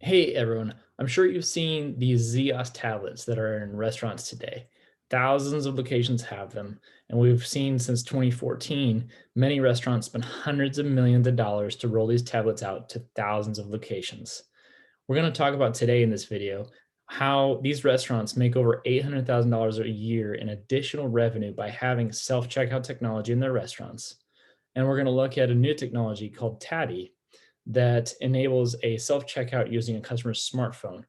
Hey everyone, I'm sure you've seen these Ziosk tablets that are in restaurants today. Thousands of locations have them, and we've seen since 2014 many restaurants spend hundreds of millions of dollars to roll these tablets out to thousands of locations. We're going to talk about today in this video how these restaurants make over $800,000 a year in additional revenue by having self-checkout technology in their restaurants. And we're going to look at a new technology called Tabby that enables a self-checkout using a customer's smartphone.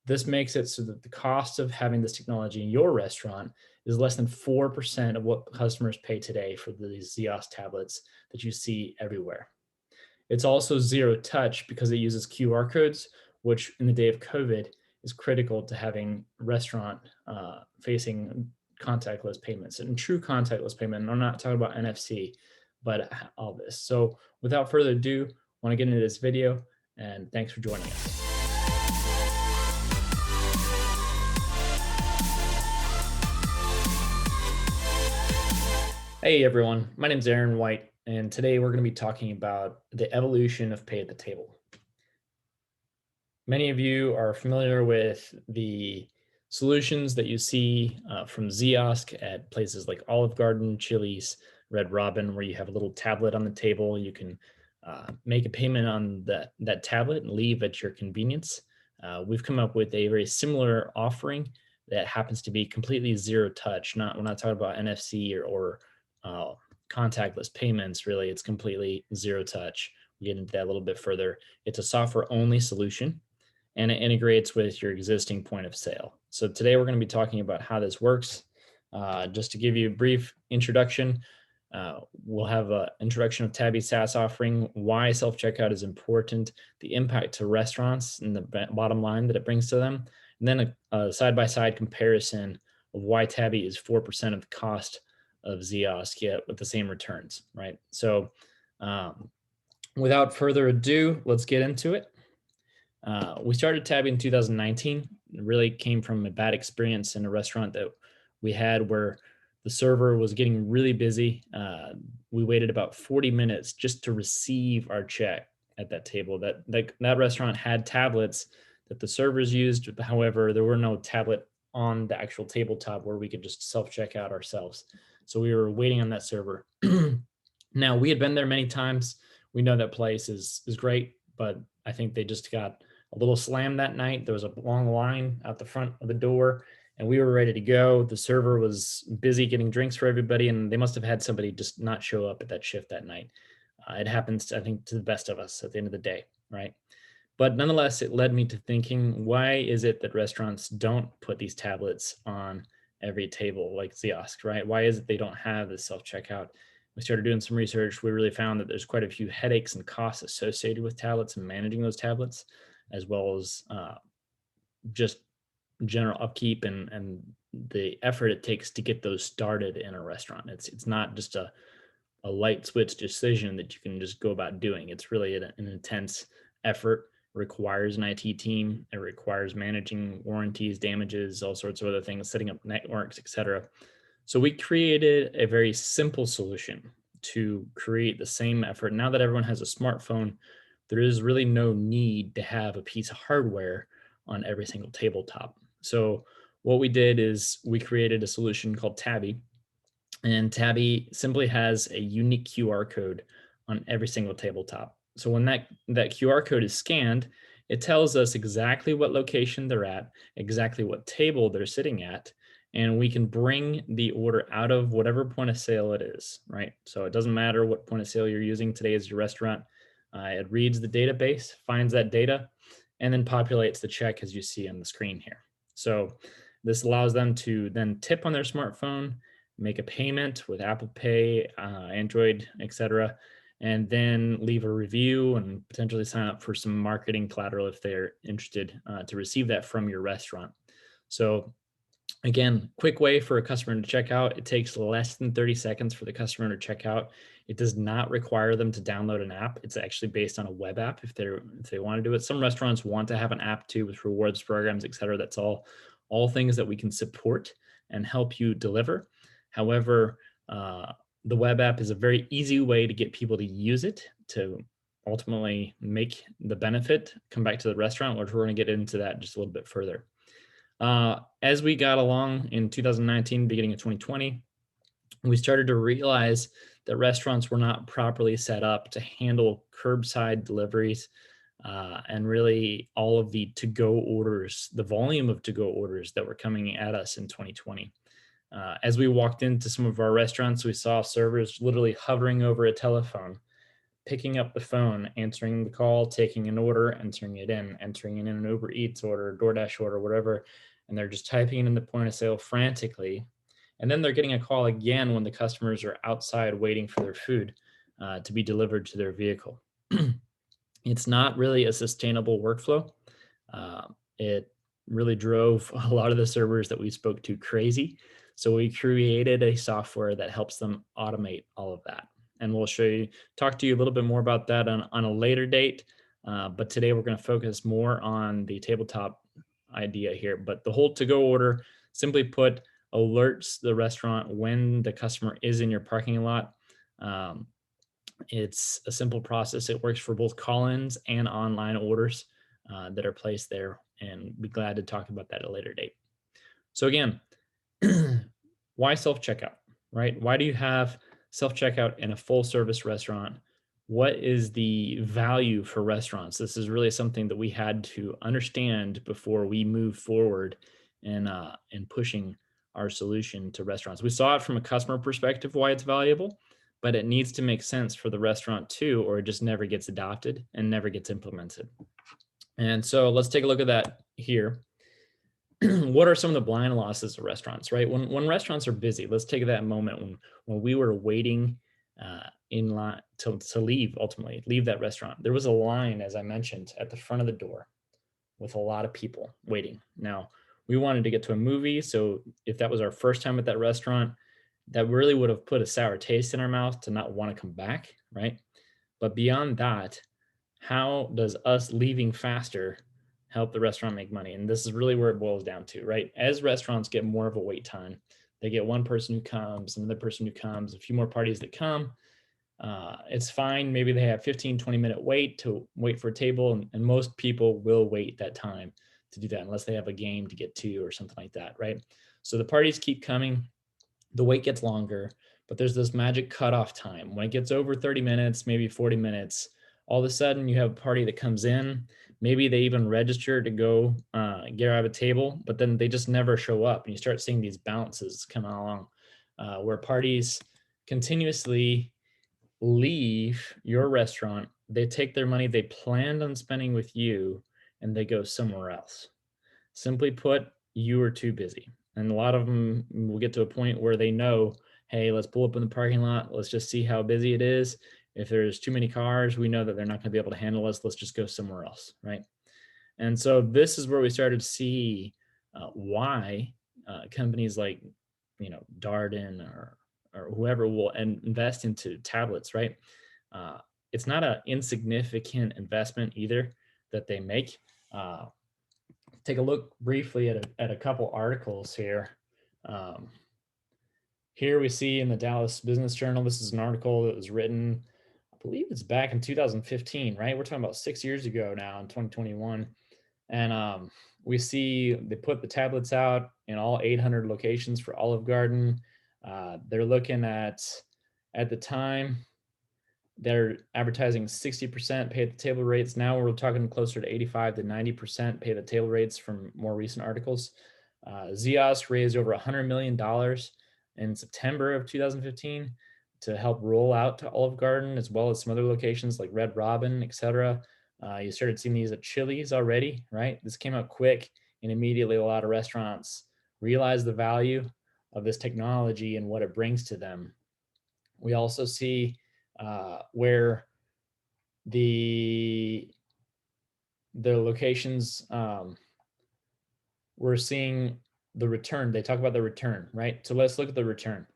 This makes it so that the cost of having this technology in your restaurant is less than 4% of what customers pay today for these Ziosk tablets that you see everywhere. It's also zero touch because it uses QR codes, which in the day of COVID is critical to having restaurant facing contactless payments and true contactless payment. And I'm not talking about NFC, but all this. So without further ado, I want to get into this video and thanks for joining us. Hey everyone, my name is Aaron White, and today we're going to be talking about the evolution of pay at the table. Many of you are familiar with the solutions that you see from Ziosk at places like Olive Garden, Chili's, Red Robin, where you have a little tablet on the table. You can make a payment on that tablet and leave at your convenience. We've come up with a very similar offering that happens to be completely zero touch. We're not talking about NFC or uh, contactless payments. Really, it's completely zero touch. We get into that a little bit further. It's a software only solution and it integrates with your existing point of sale. So today we're going to be talking about how this works. Just to give you a brief introduction, we'll have an introduction of Tabby SaaS offering, why self-checkout is important, the impact to restaurants and the bottom line that it brings to them, and then a side-by-side comparison of why Tabby is 4% of the cost of Ziosk yet with the same returns, right? So without further ado, let's get into it. We started Tabby in 2019. It really came from a bad experience in a restaurant that we had where the server was getting really busy. We waited about 40 minutes just to receive our check at that table. That restaurant had tablets that the servers used. However, there were no tablet on the actual tabletop where we could just self-check out ourselves. So we were waiting on that server. Now, we had been there many times. We know that place is great, but I think they just got a little slammed that night. There was a long line out the front of the door, and we were ready to go. The server was busy getting drinks for everybody, and they must have had somebody just not show up at that shift that night. It happens, I think, to the best of us at the end of the day, right? But nonetheless, it led me to thinking, why is it that restaurants don't put these tablets on every table like Ziosk, right? Why is it they don't have this self-checkout? We started doing some research. We really found that there's quite a few headaches and costs associated with tablets and managing those tablets, as well as just general upkeep and the effort it takes to get those started in a restaurant. It's not just a light switch decision that you can just go about doing. It's really an intense effort. It requires an IT team. It requires managing warranties, damages, all sorts of other things, setting up networks, etc. So we created a very simple solution to create the same effort. Now that everyone has a smartphone, there is really no need to have a piece of hardware on every single tabletop. So what we did is we created a solution called Tabby, and Tabby simply has a unique QR code on every single tabletop. So when that QR code is scanned, it tells us exactly what location they're at, exactly what table they're sitting at, and we can bring the order out of whatever point of sale it is, right? So it doesn't matter what point of sale you're using today as your restaurant. It reads the database, finds that data, and then populates the check as you see on the screen here. So this allows them to then tip on their smartphone, make a payment with Apple Pay, Android, etc., and then leave a review and potentially sign up for some marketing collateral if they're interested to receive that from your restaurant. So again, quick way for a customer to check out. It takes less than 30 seconds for the customer to check out. It does not require them to download an app. It's actually based on a web app if they want to do it. Some restaurants want to have an app too with rewards programs, et cetera. That's all things that we can support and help you deliver. However, the web app is a very easy way to get people to use it, to ultimately make the benefit come back to the restaurant, which we're going to get into that just a little bit further. As we got along in 2019, beginning of 2020, we started to realize that restaurants were not properly set up to handle curbside deliveries, and really all of the to go orders, the volume of to go orders that were coming at us in 2020. As we walked into some of our restaurants, we saw servers literally hovering over a telephone, picking up the phone, answering the call, taking an order, entering it in, entering in an Uber Eats order, DoorDash order, whatever. And they're just typing it in the point of sale frantically. And then they're getting a call again when the customers are outside waiting for their food to be delivered to their vehicle. It's not really a sustainable workflow. It really drove a lot of the servers that we spoke to crazy. So we created a software that helps them automate all of that. And we'll talk to you a little bit more about that on a later date. But today we're going to focus more on the tabletop idea here. But the whole to go order, simply put, alerts the restaurant when the customer is in your parking lot. Um, it's a simple process. It works for both call-ins and online orders that are placed there, and be glad to talk about that at a later date. So again, why self-checkout, right? Why do you have self-checkout in a full-service restaurant? What is the value for restaurants? This is really something that we had to understand before we move forward in pushing our solution to restaurants. We saw it from a customer perspective, why it's valuable, but it needs to make sense for the restaurant too, or it just never gets adopted and never gets implemented. And so let's take a look at that here. What are some of the blind losses of restaurants, right? When restaurants are busy, let's take that moment when we were waiting in line to leave, ultimately leave that restaurant. There was a line, as I mentioned, at the front of the door with a lot of people waiting. Now, we wanted to get to a movie, so if that was our first time at that restaurant, that really would have put a sour taste in our mouth to not want to come back, right? But beyond that, how does us leaving faster help the restaurant make money? And this is really where it boils down to, right? As restaurants get more of a wait time, they get one person who comes, another person who comes, a few more parties that come. It's fine. Maybe they have 15, 20-minute wait to wait for a table. And most people will wait that time to do that unless they have a game to get to or something like that, right? So the parties keep coming, the wait gets longer, but there's this magic cutoff time. When it gets over 30 minutes, maybe 40 minutes, all of a sudden you have a party that comes in. Maybe they even register to go get out of a table, but then they just never show up. And you start seeing these bounces coming along where parties continuously leave your restaurant. They take their money they planned on spending with you and they go somewhere else. Simply put, you are too busy. And a lot of them will get to a point where they know, hey, let's pull up in the parking lot. Let's just see how busy it is. If there's too many cars, we know that they're not going to be able to handle us. Let's just go somewhere else, right? And so this is where we started to see why companies like, Darden or whoever will invest into tablets, right? Uh, it's not an insignificant investment either that they make. Uh, Take a look briefly at a couple articles here. Um, Here we see in the Dallas Business Journal, this is an article that was written, I believe it's back in 2015, right? We're talking about 6 years ago now in 2021. And we see they put the tablets out in all 800 locations for Olive Garden. They're looking at the time, they're advertising 60% pay at the table rates. Now we're talking closer to 85 to 90% pay the table rates from more recent articles. Ziosk raised over $100 million in September of 2015 to help roll out to Olive Garden, as well as some other locations like Red Robin, etc. You started seeing these at Chili's already, right? This came out quick, and immediately a lot of restaurants realized the value of this technology and what it brings to them. We also see where the locations, we're seeing the return. They talk about the return, right? So let's look at the return.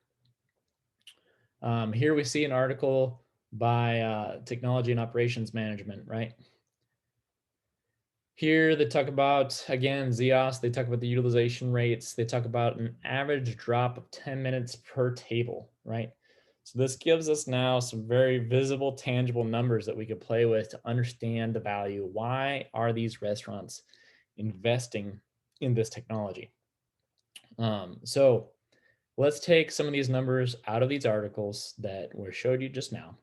Here we see an article by Technology and Operations Management, right? Here they talk about, again, Ziosk, they talk about the utilization rates. They talk about an average drop of 10 minutes per table, right? So this gives us now some very visible, tangible numbers that we could play with to understand the value. Why are these restaurants investing in this technology? So let's take some of these numbers out of these articles that were showed you just now,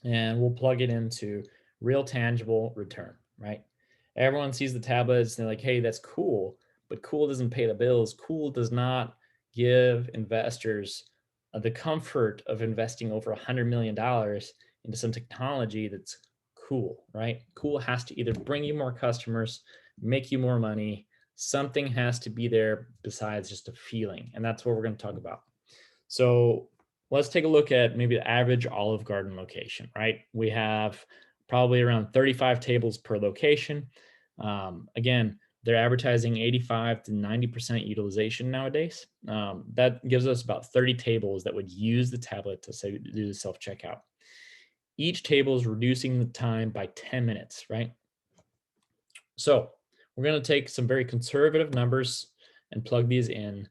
and we'll plug it into real tangible return, right? Everyone sees the tablets and they're like, hey, that's cool, but cool doesn't pay the bills. Cool does not give investors the comfort of investing over $100 million into some technology that's cool, right? Cool has to either bring you more customers, make you more money, something has to be there besides just a feeling. And that's what we're going to talk about. So let's take a look at maybe the average Olive Garden location, right? We have probably around 35 tables per location. Again, they're advertising 85 to 90% utilization nowadays. That gives us about 30 tables that would use the tablet to say, do the self checkout. Each table is reducing the time by 10 minutes, right? So we're going to take some very conservative numbers and plug these in.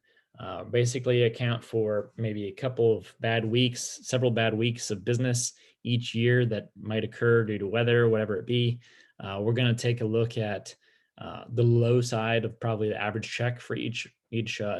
Basically, account for maybe a couple of bad weeks, several bad weeks of business each year that might occur due to weather, whatever it be. We're going to take a look at the low side of probably the average check for each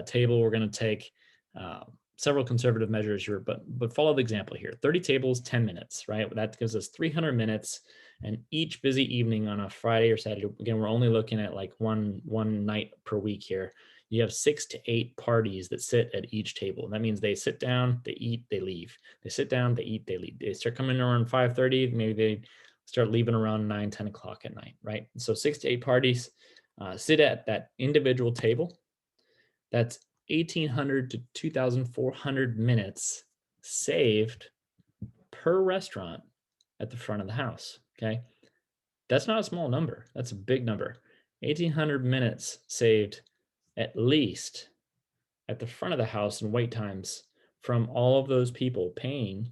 table. We're going to take uh, several conservative measures here, but follow the example here. 30 tables, 10 minutes, right? That gives us 300 minutes, and each busy evening on a Friday or Saturday, again, we're only looking at like one night per week here. You have 6 to 8 parties that sit at each table. That means they sit down, they eat, they leave. They sit down, they eat, they leave. They start coming around 5:30. Maybe they start leaving around 9, 10 o'clock at night, right? So 6 to 8 parties sit at that individual table. That's 1,800 to 2,400 minutes saved per restaurant at the front of the house. Okay. That's not a small number. That's a big number. 1,800 minutes saved at least at the front of the house in wait times from all of those people paying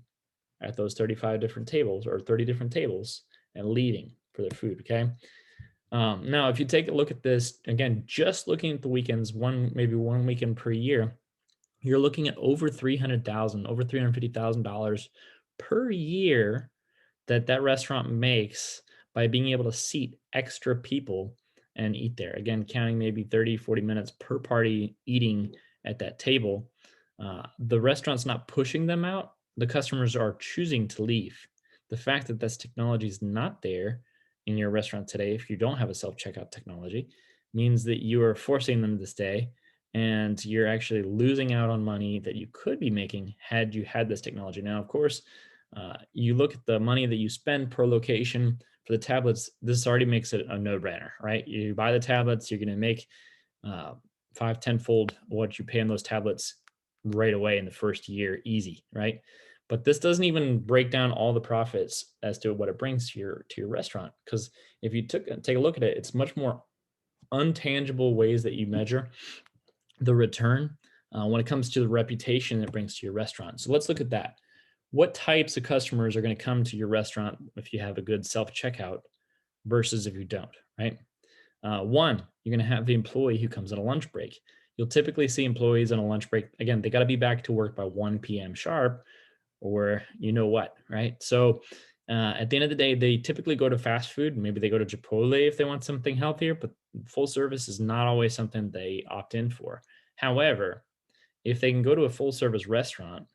at those 35 different tables or 30 different tables and leaving for their food. Okay. Now, if you take a look at this again, just looking at the weekends, maybe one weekend per year, you're looking at over 300,000, over $350,000 per year that that restaurant makes by being able to seat extra people and eat there. Again, counting maybe 30, 40 minutes per party eating at that table. The restaurant's not pushing them out. The customers are choosing to leave. The fact that this technology is not there in your restaurant today, if you don't have a self checkout technology, means that you are forcing them to stay, and you're actually losing out on money that you could be making had you had this technology. Now, of course, you look at the money that you spend per location for the tablets. This already makes it a no-brainer, right? You buy the tablets, you're going to make uh, 5, 10 fold what you pay on those tablets right away in the first year, easy, right? But this doesn't even break down all the profits as to what it brings to your restaurant. Because if you take a look at it, it's much more untangible ways that you measure the return when it comes to the reputation it brings to your restaurant. So let's look at that. What types of customers are going to come to your restaurant if you have a good self checkout versus if you don't, right? One, you're going to have the employee who comes on a lunch break. You'll typically see employees on a lunch break. Again, they got to be back to work by 1 p.m. sharp, or you know what, right? So at the end of the day, they typically go to fast food. Maybe they go to Chipotle if they want something healthier, but full service is not always something they opt in for. However, if they can go to a full service restaurant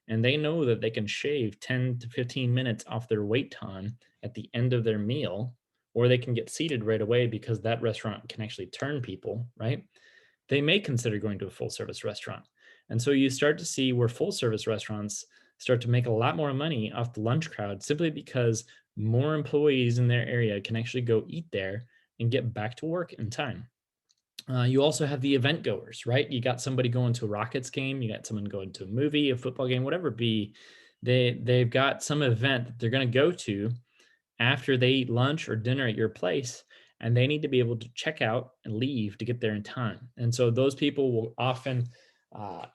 and they know that they can shave 10 to 15 minutes off their wait time at the end of their meal, or they can get seated right away because that restaurant can actually turn people, right? They may consider going to a full service restaurant. And so you start to see where full service restaurants start to make a lot more money off the lunch crowd simply because more employees in their area can actually go eat there and get back to work in time. You also have the event goers, right? You got somebody going to a Rockets game, you got someone going to a movie, a football game, whatever it be. They've got some event that they're going to go to after they eat lunch or dinner at your place, and they need to be able to check out and leave to get there in time. And so those people will often,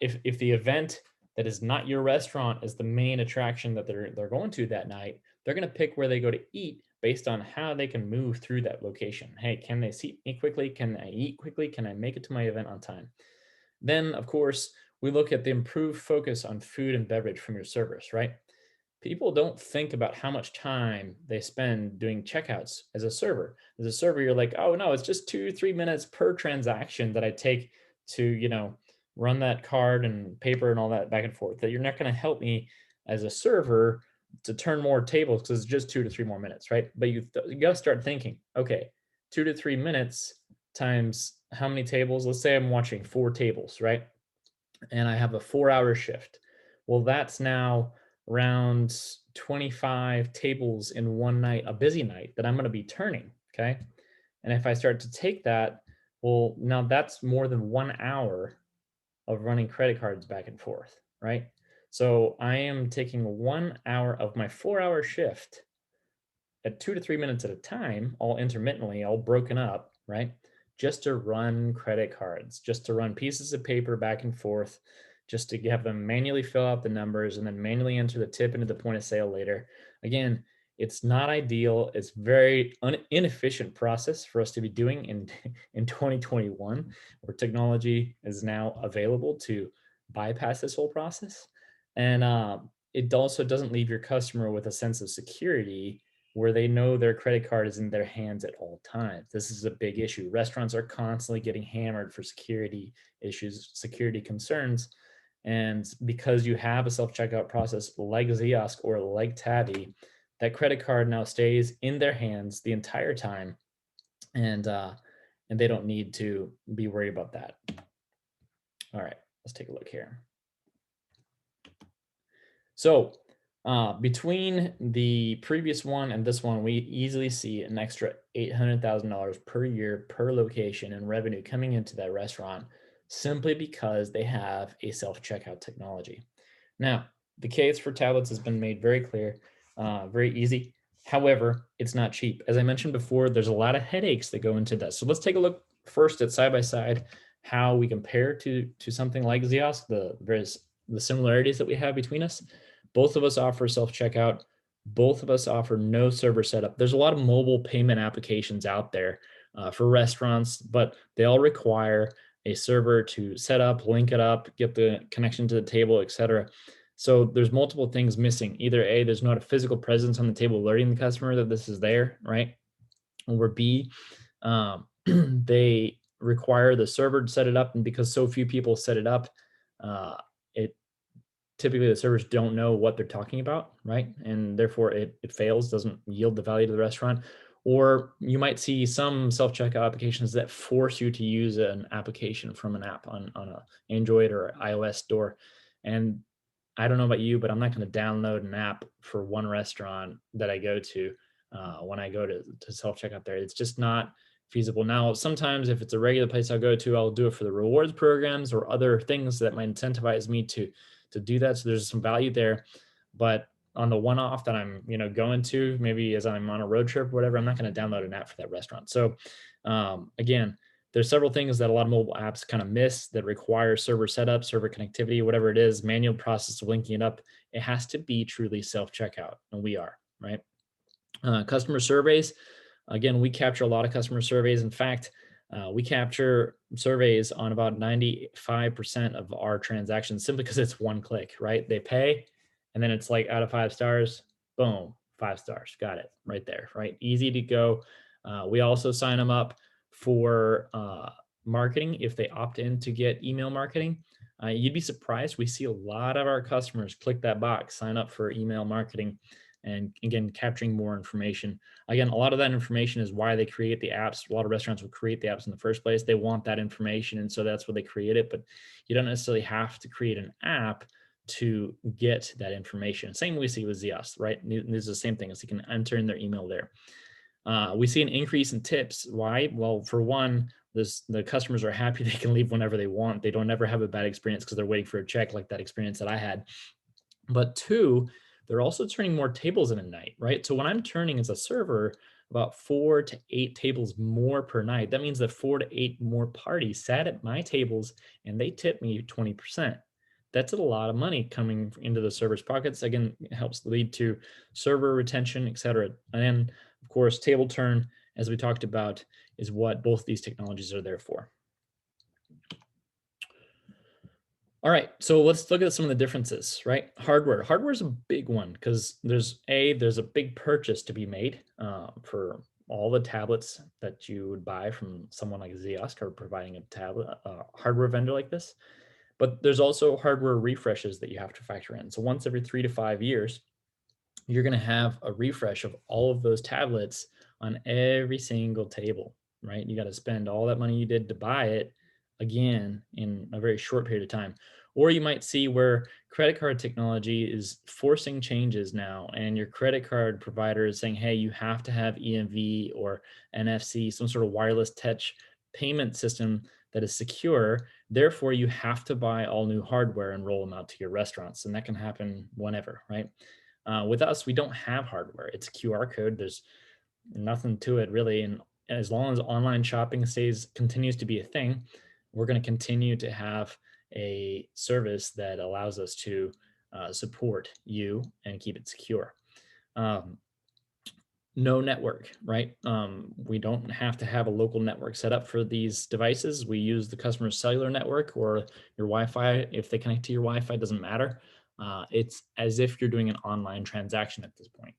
if the event that is not your restaurant is the main attraction that they're going to that night, they're going to pick where they go to eat based on how they can move through that location. Hey, can they seat me quickly? Can I eat quickly? Can I make it to my event on time? Then, of course, we look at the improved focus on food and beverage from your servers, right? People don't think about how much time they spend doing checkouts as a server. As a server, you're like, oh no, it's just 2 3 minutes per transaction that I take to, run that card and paper and all that back and forth. That you're not going to help me as a server to turn more tables because it's just 2 to 3 more minutes, right? But you got to start thinking, okay, 2 to 3 minutes times how many tables? Let's say I'm watching 4 tables, right? And I have a 4 hour shift. Well, that's now around 25 tables in one night, a busy night that I'm going to be turning. Okay. And if I start to take that, well, now that's more than 1 hour of running credit cards back and forth. Right. So I am taking 1 hour of my 4 hour shift at 2 to 3 minutes at a time, all intermittently, all broken up, right? Just to run credit cards, just to run pieces of paper back and forth, just to have them manually fill out the numbers and then manually enter the tip into the point of sale later. Again, it's not ideal. It's very inefficient process for us to be doing in in 2021, where technology is now available to bypass this whole process. And it also doesn't leave your customer with a sense of security where they know their credit card is in their hands at all times. This is a big issue. Restaurants are constantly getting hammered for security issues, security concerns. And because you have a self checkout process like Ziosk or like Tabby, that credit card now stays in their hands the entire time, and they don't need to be worried about that. All right, let's take a look here. So between the previous one and this one, we easily see an extra $800,000 per year per location in revenue coming into that restaurant simply because they have a self checkout technology. Now, the case for tablets has been made very clear, very easy. However, it's not cheap. As I mentioned before, there's a lot of headaches that go into that. So let's take a look first at side by side how we compare to something like Ziosk, the similarities that we have between us. Both of us offer self checkout. Both of us offer no server setup. There's a lot of mobile payment applications out there for restaurants, but they all require a server to set up, link it up, get the connection to the table, etc. So there's multiple things missing. Either A, there's not a physical presence on the table alerting the customer that this is there, right? Or B, they require the server to set it up, and because so few people set it up, uh, it typically the servers don't know what they're talking about, right? And therefore it fails, doesn't yield the value to the restaurant. Or you might see some self-checkout applications that force you to use an application from an app on a Android or iOS store. And I don't know about you, but I'm not going to download an app for one restaurant that I go to when I go to self checkout there. It's just not feasible. Now, sometimes if it's a regular place I'll go to, I'll do it for the rewards programs or other things that might incentivize me to do that. So there's some value there. But on the one off that I'm going to, maybe as I'm on a road trip or whatever, I'm not going to download an app for that restaurant. So again, there's several things that a lot of mobile apps kind of miss that require server setup, server connectivity, whatever it is, manual process of linking it up. It has to be truly self checkout, and we are, right. Customer surveys, again, we capture a lot of customer surveys. In fact, we capture surveys on about 95% of our transactions simply because it's one click, right? They pay, and then it's like out of 5 stars, boom, 5 stars, got it right there, right? Easy to go. We also sign them up for marketing if they opt in to get email marketing. You'd be surprised. We see a lot of our customers click that box, sign up for email marketing, and again, capturing more information. Again, a lot of that information is why they create the apps. A lot of restaurants will create the apps in the first place. They want that information, and so that's why they create it. But you don't necessarily have to create an app to get that information. Same we see with Ziosk, right? This is the same thing as you can enter in their email there. We see an increase in tips. Why? Well, for one, the customers are happy they can leave whenever they want. They don't ever have a bad experience because they're waiting for a check like that experience that I had. But two, they're also turning more tables in a night, right? So when I'm turning as a server about 4 to 8 tables more per night, that means that 4 to 8 more parties sat at my tables and they tip me 20%. That's a lot of money coming into the server's pockets. Again, it helps lead to server retention, et cetera. And then, of course, table turn, as we talked about, is what both these technologies are there for. All right, so let's look at some of the differences, right? Hardware. Hardware is a big one because there's a big purchase to be made for all the tablets that you would buy from someone like Ziosk or providing a tablet hardware vendor like this. But there's also hardware refreshes that you have to factor in. So once every 3 to 5 years, you're going to have a refresh of all of those tablets on every single table, right? You got to spend all that money you did to buy it again in a very short period of time. Or you might see where credit card technology is forcing changes now, and your credit card provider is saying, hey, you have to have EMV or NFC, some sort of wireless touch payment system that is secure. Therefore, you have to buy all new hardware and roll them out to your restaurants. And that can happen whenever, right? With us, we don't have hardware. It's a QR code. There's nothing to it really. And as long as online shopping stays continues to be a thing, we're going to continue to have a service that allows us to support you and keep it secure. Um, no network, right? We don't have to have a local network set up for these devices. We use the customer's cellular network or your Wi-Fi. If they connect to your Wi-Fi, it doesn't matter. It's as if you're doing an online transaction at this point.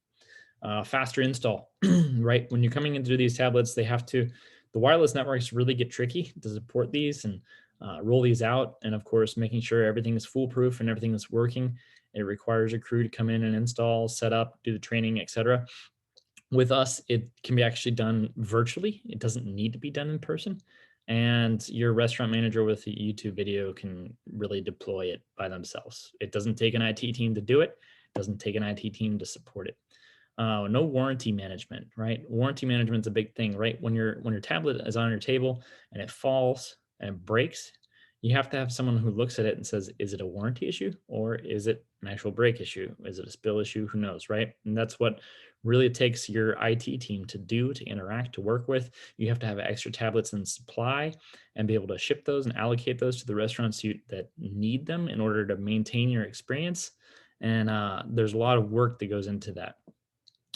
Faster install, right? When you're coming into these tablets, the wireless networks really get tricky to support these and roll these out. And of course, making sure everything is foolproof and everything is working. It requires a crew to come in and install, set up, do the training, etc. With us, it can be actually done virtually. It doesn't need to be done in person. And your restaurant manager with a YouTube video can really deploy it by themselves. It doesn't take an IT team to do it. It doesn't take an IT team to support it. No warranty management, right? Warranty management's a big thing, right? When your tablet is on your table and it falls and breaks, you have to have someone who looks at it and says, is it a warranty issue or is it an actual break issue? Is it a spill issue? Who knows, right? And that's what really takes your IT team to do, to interact, to work with. You have to have extra tablets in supply and be able to ship those and allocate those to the restaurants that need them in order to maintain your experience. And there's a lot of work that goes into that.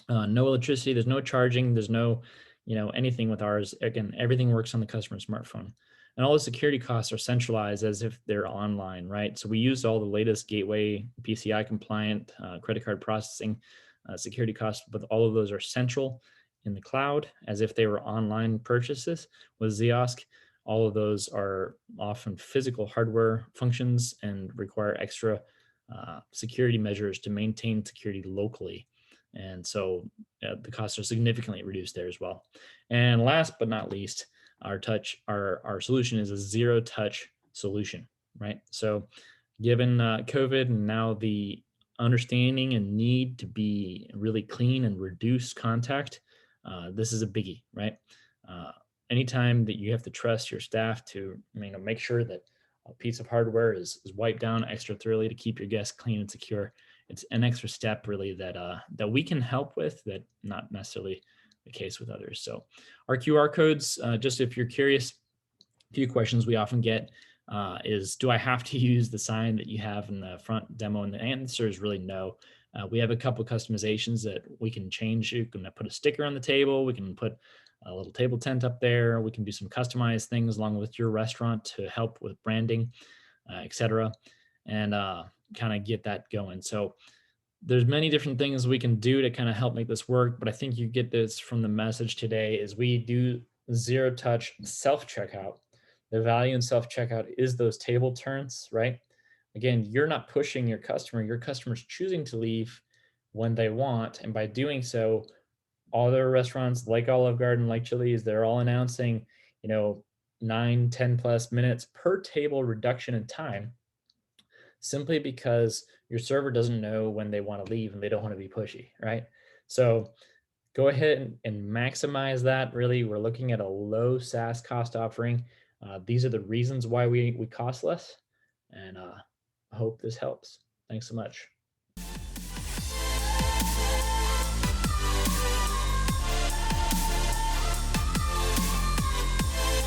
No electricity, there's no charging, there's no, anything with ours. Again, everything works on the customer smartphone. And all the security costs are centralized as if they're online, right? So we use all the latest gateway, PCI compliant, credit card processing, security costs, but all of those are central in the cloud as if they were online purchases. With Ziosk, all of those are often physical hardware functions and require extra security measures to maintain security locally. And so the costs are significantly reduced there as well. And last but not least, our solution is a zero touch solution, right? So given COVID and now the understanding and need to be really clean and reduce contact, this is a biggie, right? Uh, Anytime that you have to trust your staff to make sure that a piece of hardware is wiped down extra thoroughly to keep your guests clean and secure, it's an extra step really that we can help with that not necessarily the case with others. So our QR codes, just if you're curious, a few questions we often get is, do I have to use the sign that you have in the front demo? And the answer is really no. We have a couple customizations that we can change. You can put a sticker on the table. We can put a little table tent up there. We can do some customized things along with your restaurant to help with branding, etc. And kind of get that going. So there's many different things we can do to kind of help make this work, but I think you get this from the message today is we do zero touch self checkout. The value in self checkout is those table turns, right? Again, you're not pushing your customer's choosing to leave when they want, and by doing so, all their restaurants like Olive Garden, like Chili's, they're all announcing, you know, 9, 10+ minutes per table reduction in time simply because your server doesn't know when they want to leave and they don't want to be pushy, right? So go ahead and maximize that. Really, we're looking at a low SaaS cost offering. These are the reasons why we cost less, and I hope this helps. Thanks so much.